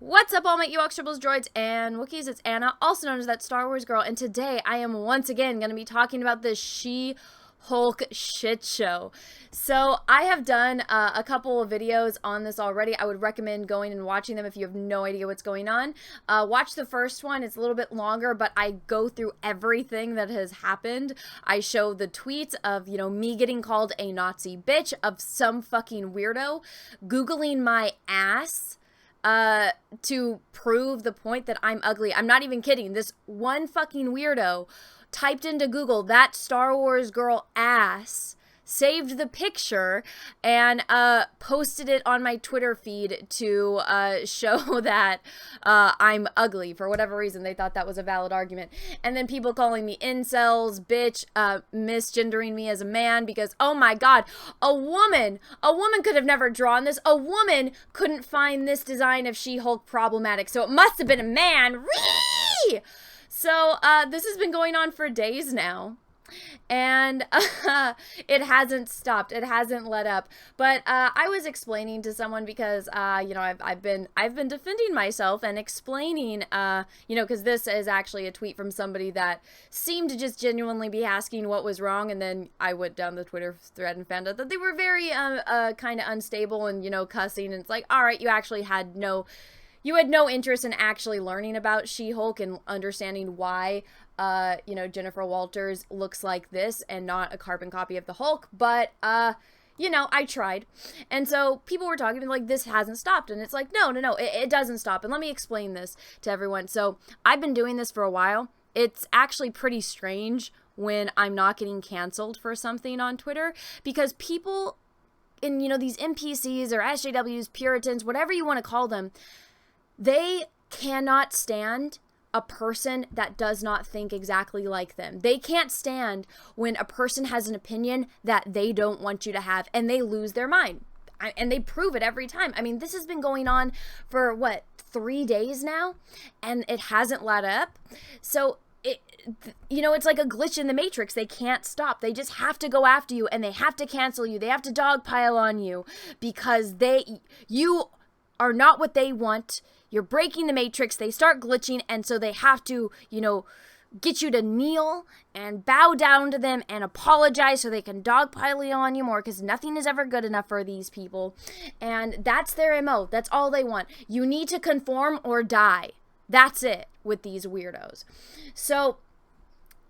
What's up, all my Ewoks, Tribbles, Droids, and Wookiees? It's Anna, also known as That Star Wars Girl, and today I am once again going to be talking about this She-Hulk shit show. So I have done a couple of videos on this already. I would recommend going and watching them if you have no idea what's going on. Watch the first one. It's a little bit longer, but I go through everything that has happened. I show the tweets of, you know, me getting called a Nazi bitch, of some fucking weirdo Googling my ass to prove the point that I'm ugly. I'm not even kidding. This one fucking weirdo typed into Google, "that Star Wars girl ass," saved the picture, and posted it on my Twitter feed to show that I'm ugly. For whatever reason, they thought that was a valid argument. And then people calling me incels, bitch, misgendering me as a man because, oh my god, a woman could have never drawn this. A woman couldn't find this design of She-Hulk problematic, so it must have been a man. Ree! So this has been going on for days now. And it hasn't stopped. It hasn't let up. But I was explaining to someone because you know, I've been defending myself and explaining you know, because this is actually a tweet from somebody that seemed to just genuinely be asking what was wrong, and then I went down the Twitter thread and found out that they were very kind of unstable and, you know, cussing, and it's like, all right, you actually had no interest in actually learning about She-Hulk and understanding why you know, Jennifer Walters looks like this and not a carbon copy of the Hulk, but, you know, I tried. And so people were talking like, this hasn't stopped, and it's like, no, it doesn't stop. And let me explain this to everyone. So I've been doing this for a while. It's actually pretty strange when I'm not getting canceled for something on Twitter, because people in, you know, these NPCs or SJWs, Puritans, whatever you want to call them, they cannot stand a person that does not think exactly like them. They can't stand when a person has an opinion that they don't want you to have, and they lose their mind. And they prove it every time. I mean, this has been going on for, what, 3 days now? And it hasn't let up. So, you know, it's like a glitch in the Matrix. They can't stop. They just have to go after you, and they have to cancel you. They have to dogpile on you because you are not what they want. You're breaking the Matrix. They start glitching, and so they have to, you know, get you to kneel and bow down to them and apologize so they can dogpile on you more, because nothing is ever good enough for these people. And that's their MO. That's all they want. You need to conform or die. That's it with these weirdos. So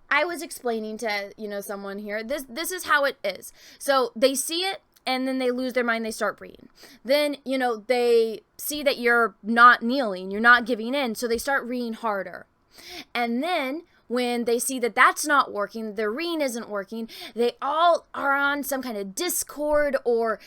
I was explaining to, you know, someone here, this is how it is. So they see it, and then they lose their mind, they start breathing. Then, you know, they see that you're not kneeling, you're not giving in, so they start reading harder. And then when they see that that's not working, their reading isn't working, they all are on some kind of Discord or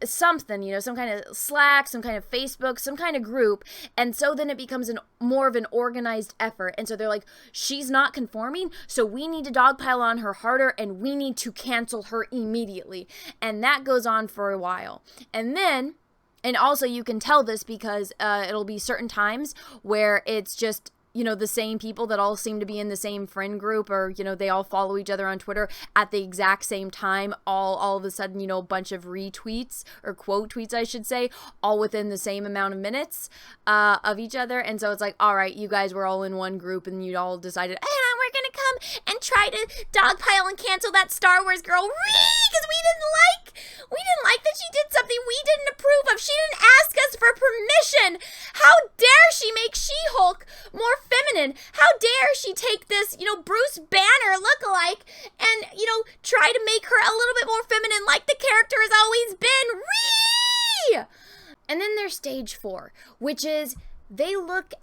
something, you know, some kind of Slack, some kind of Facebook, some kind of group. And so then it becomes more of an organized effort. And so they're like, she's not conforming, so we need to dogpile on her harder, and we need to cancel her immediately. And that goes on for a while. And then, and also you can tell this because it'll be certain times where it's just, you know, the same people that all seem to be in the same friend group, or, you know, they all follow each other on Twitter at the exact same time, all of a sudden, you know, a bunch of retweets, or quote tweets, I should say, all within the same amount of minutes of each other. And so it's like, all right, you guys were all in one group, and you all decided, we're gonna come and try to dogpile and cancel that Star Wars girl, because we didn't like that she did something we didn't approve of. She didn't ask us for permission. How dare she make She-Hulk more feminine? How dare she take this, you know, Bruce Banner lookalike and, you know, try to make her a little bit more feminine like the character has always been. And then there's stage 4, which is they look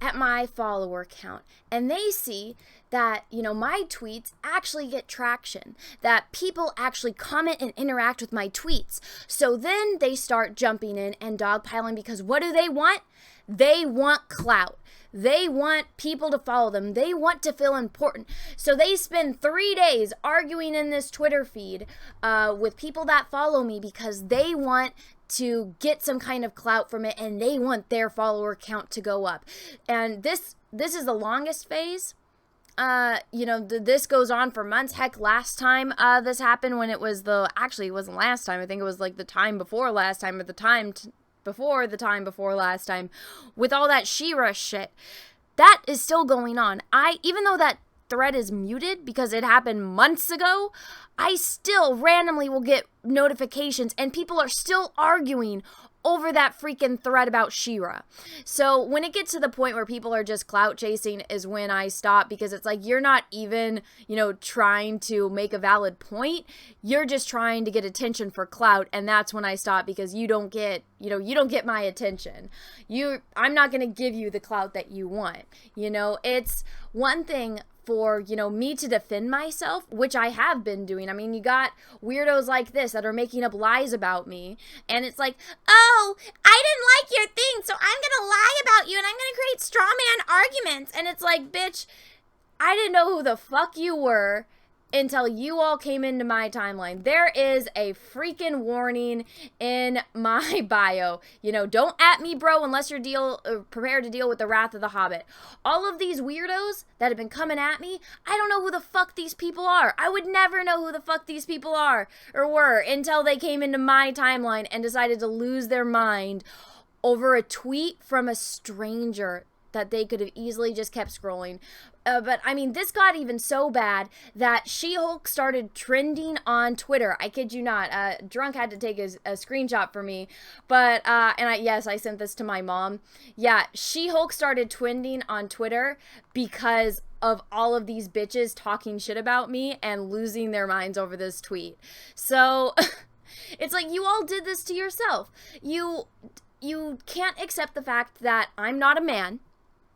at my follower count, and they see that, my tweets actually get traction, that people actually comment and interact with my tweets. So then they start jumping in and dogpiling, because what do they want? They want clout. They want people to follow them. They want to feel important. So they spend 3 days arguing in this Twitter feed with people that follow me, because they want to get some kind of clout from it, and they want their follower count to go up. And this is the longest phase. This goes on for months. Heck, last time this happened, when it wasn't last time. I think it was like the time before last time, or the time before the time before last time, with all that She-Ra shit. That is still going on. Even though that thread is muted because it happened months ago, I still randomly will get notifications, and people are still arguing over that freaking thread about She-Ra. So when it gets to the point where people are just clout chasing is when I stop, because it's like, you're not even, trying to make a valid point. You're just trying to get attention for clout, and that's when I stop, because you don't get my attention. I'm not going to give you the clout that you want. It's one thing for, me to defend myself, which I have been doing. I mean, you got weirdos like this that are making up lies about me, and it's like, oh, I didn't like your thing, so I'm gonna lie about you, and I'm gonna create straw man arguments. And it's like, bitch, I didn't know who the fuck you were until you all came into my timeline. There is a freaking warning in my bio. Don't at me, bro, unless you're prepared to deal with the wrath of the Hobbit. All of these weirdos that have been coming at me, I don't know who the fuck these people are. I would never know who the fuck these people are or were until they came into my timeline and decided to lose their mind over a tweet from a stranger that they could have easily just kept scrolling. But I mean, this got even so bad that She-Hulk started trending on Twitter. I kid you not. Drunk had to take a screenshot for me. But, yes, I sent this to my mom. Yeah, She-Hulk started trending on Twitter because of all of these bitches talking shit about me and losing their minds over this tweet. So, it's like, you all did this to yourself. You can't accept the fact that I'm not a man.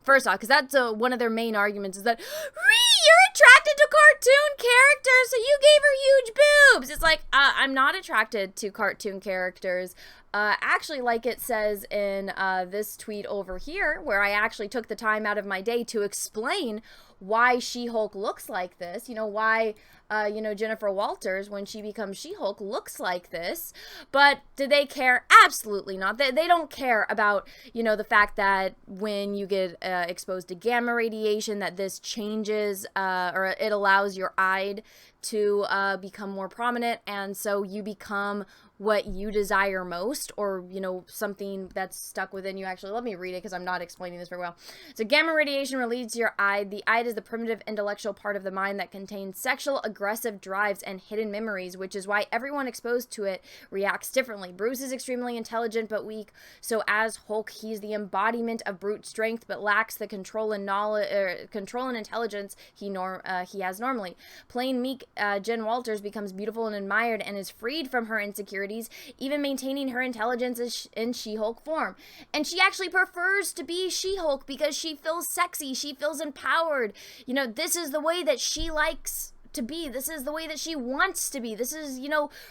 First off, because that's one of their main arguments, is that, you're attracted to cartoon characters, so you gave her huge boobs. It's like, I'm not attracted to cartoon characters. Actually, like it says in this tweet over here, where I actually took the time out of my day to explain why She-Hulk looks like this, why, Jennifer Walters, when she becomes She-Hulk, looks like this. But do they care? Absolutely not. They don't care about, the fact that when you get exposed to gamma radiation, that this changes, or it allows your eye to become more prominent, and so you become what you desire most, or, something that's stuck within you. Actually, let me read it, because I'm not explaining this very well. So gamma radiation releases your eye. The eye is the primitive intellectual part of the mind that contains sexual aggressive drives and hidden memories, which is why everyone exposed to it reacts differently. Bruce is extremely intelligent but weak, so as Hulk, he's the embodiment of brute strength but lacks the control and knowledge, control and intelligence he has normally. Plain meek Jen Walters becomes beautiful and admired and is freed from her insecurities, even maintaining her intelligence in She-Hulk form. And she actually prefers to be She-Hulk because she feels sexy, she feels empowered. This is the way that she likes to be. This is the way that she wants to be. This is,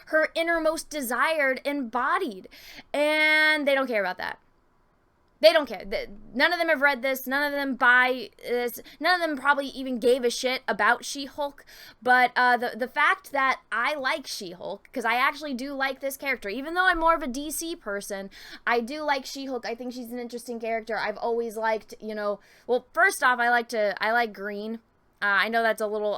her innermost desired embodied. And they don't care about that. They don't care. None of them have read this. None of them buy this. None of them probably even gave a shit about She-Hulk. But the fact that I like She-Hulk, because I actually do like this character, even though I'm more of a DC person, I do like She-Hulk. I think she's an interesting character. I've always liked, well, first off, I like green. I know that's a little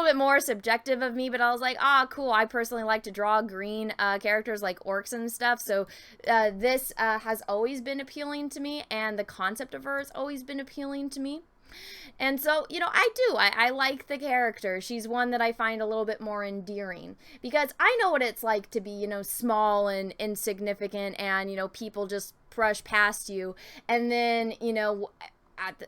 bit more subjective of me, but I was like, cool. I personally like to draw green characters like orcs and stuff. So this has always been appealing to me, and the concept of her has always been appealing to me. And so, I like the character. She's one that I find a little bit more endearing, because I know what it's like to be, small and insignificant, and, people just brush past you, and then,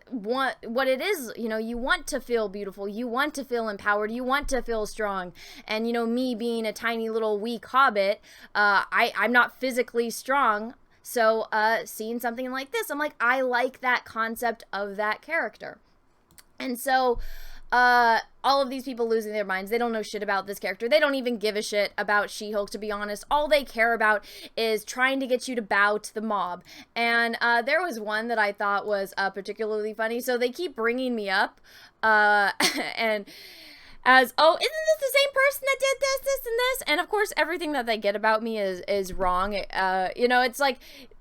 what it is, you want to feel beautiful, you want to feel empowered, you want to feel strong. And me being a tiny little weak hobbit, I'm not physically strong, So seeing something like this, I'm like, I like that concept of that character. And so all of these people losing their minds, they don't know shit about this character. They don't even give a shit about She-Hulk, to be honest. All they care about is trying to get you to bow to the mob. And there was one that I thought was particularly funny. So they keep bringing me up and as, oh, isn't this the same person that did this, this, and this? And of course, everything that they get about me is wrong. You know, it's like,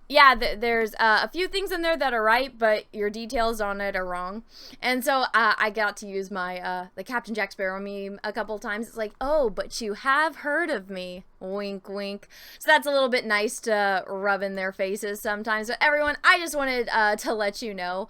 yeah, there's a few things in there that are right, but your details on it are wrong. And so I got to use my the Captain Jack Sparrow meme a couple times. It's like, oh, but you have heard of me. Wink, wink. So that's a little bit nice to rub in their faces sometimes. But everyone, I just wanted to let you know,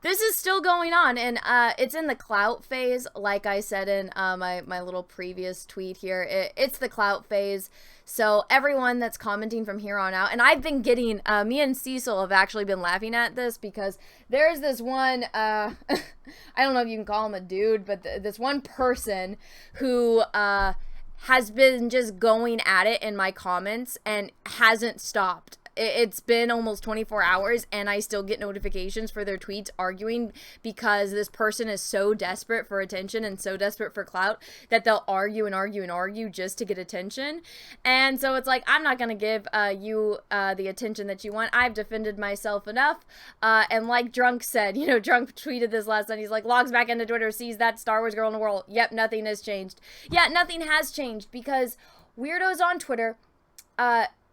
this is still going on, and it's in the clout phase, like I said in my little previous tweet here. It's the clout phase, so everyone that's commenting from here on out, and I've been getting, me and Cecil have actually been laughing at this, because there's this one, I don't know if you can call him a dude, but this one person who has been just going at it in my comments and hasn't stopped. It's been almost 24 hours and I still get notifications for their tweets arguing, because this person is so desperate for attention and so desperate for clout that they'll argue and argue and argue just to get attention. And so it's like, I'm not going to give you the attention that you want. I've defended myself enough. And like Drunk said, you know, Drunk tweeted this last night. He's like, logs back into Twitter, sees that Star Wars girl in the world. Yep, nothing has changed. Yeah, nothing has changed, because weirdos on Twitter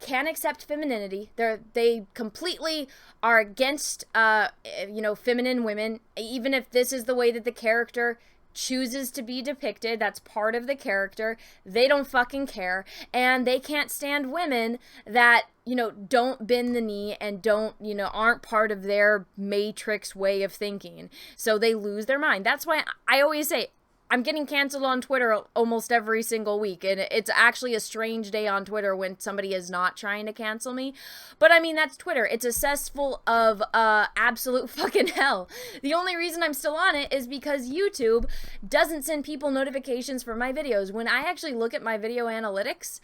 can't accept femininity. They completely are against, you know, feminine women, even if this is the way that the character chooses to be depicted. That's part of the character. They don't fucking care, and they can't stand women that, you know, don't bend the knee and don't, you know, aren't part of their matrix way of thinking. So they lose their mind. That's why I always say, I'm getting canceled on Twitter almost every single week, and it's actually a strange day on Twitter when somebody is not trying to cancel me. But I mean, that's Twitter. It's a cesspool of absolute fucking hell. The only reason I'm still on it is because YouTube doesn't send people notifications for my videos. When I actually look at my video analytics,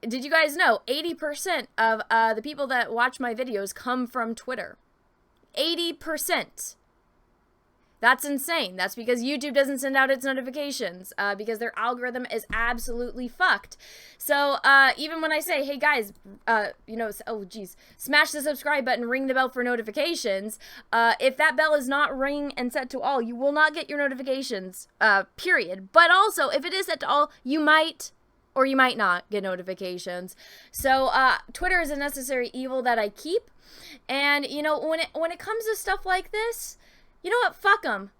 did you guys know 80% of the people that watch my videos come from Twitter? 80%. That's insane. That's because YouTube doesn't send out its notifications, because their algorithm is absolutely fucked. So even when I say, hey guys, you know, oh geez, smash the subscribe button, ring the bell for notifications, if that bell is not ring and set to all, you will not get your notifications, period. But also, if it is set to all, you might or you might not get notifications. So Twitter is a necessary evil that I keep. And, you know, when it comes to stuff like this, you know what? Fuck them.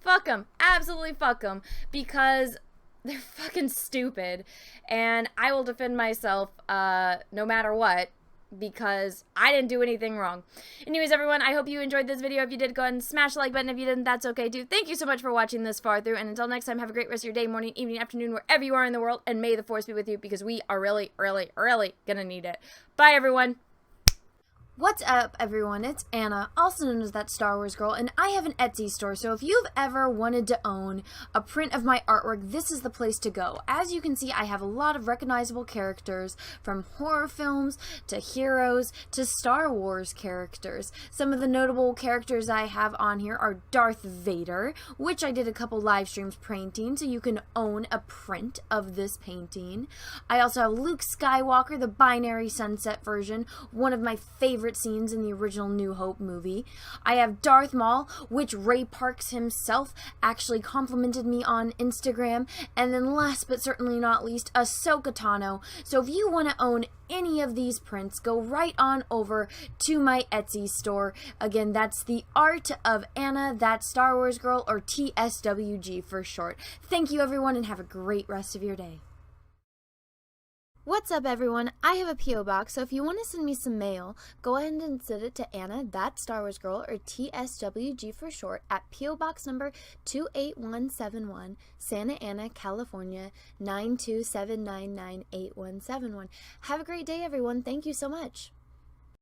Fuck them. Absolutely fuck them. Because they're fucking stupid. And I will defend myself no matter what, because I didn't do anything wrong. Anyways, everyone, I hope you enjoyed this video. If you did, go ahead and smash the like button. If you didn't, that's okay too. Thank you so much for watching this far through. And until next time, have a great rest of your day, morning, evening, afternoon, wherever you are in the world. And may the force be with you, because we are really, really, really gonna need it. Bye, everyone. What's up, everyone? It's Anna, also known as That Star Wars Girl, and I have an Etsy store, so if you've ever wanted to own a print of my artwork, this is the place to go. As you can see, I have a lot of recognizable characters, from horror films to heroes to Star Wars characters. Some of the notable characters I have on here are Darth Vader, which I did a couple live streams painting, so you can own a print of this painting. I also have Luke Skywalker, the binary sunset version, one of my favorite scenes in the original New Hope movie. I have Darth Maul, which Ray Parks himself actually complimented me on Instagram. And then last but certainly not least, Ahsoka Tano. So if you want to own any of these prints, go right on over to my Etsy store. Again, that's The Art of Anna, That Star Wars Girl, or TSWG for short. Thank you, everyone, and have a great rest of your day. What's up, everyone? I have a P.O. box, so if you want to send me some mail, go ahead and send it to Anna, That Star Wars Girl, or TSWG for short, at P.O. Box number 28171, Santa Ana, California, 927998171. Have a great day, everyone. Thank you so much.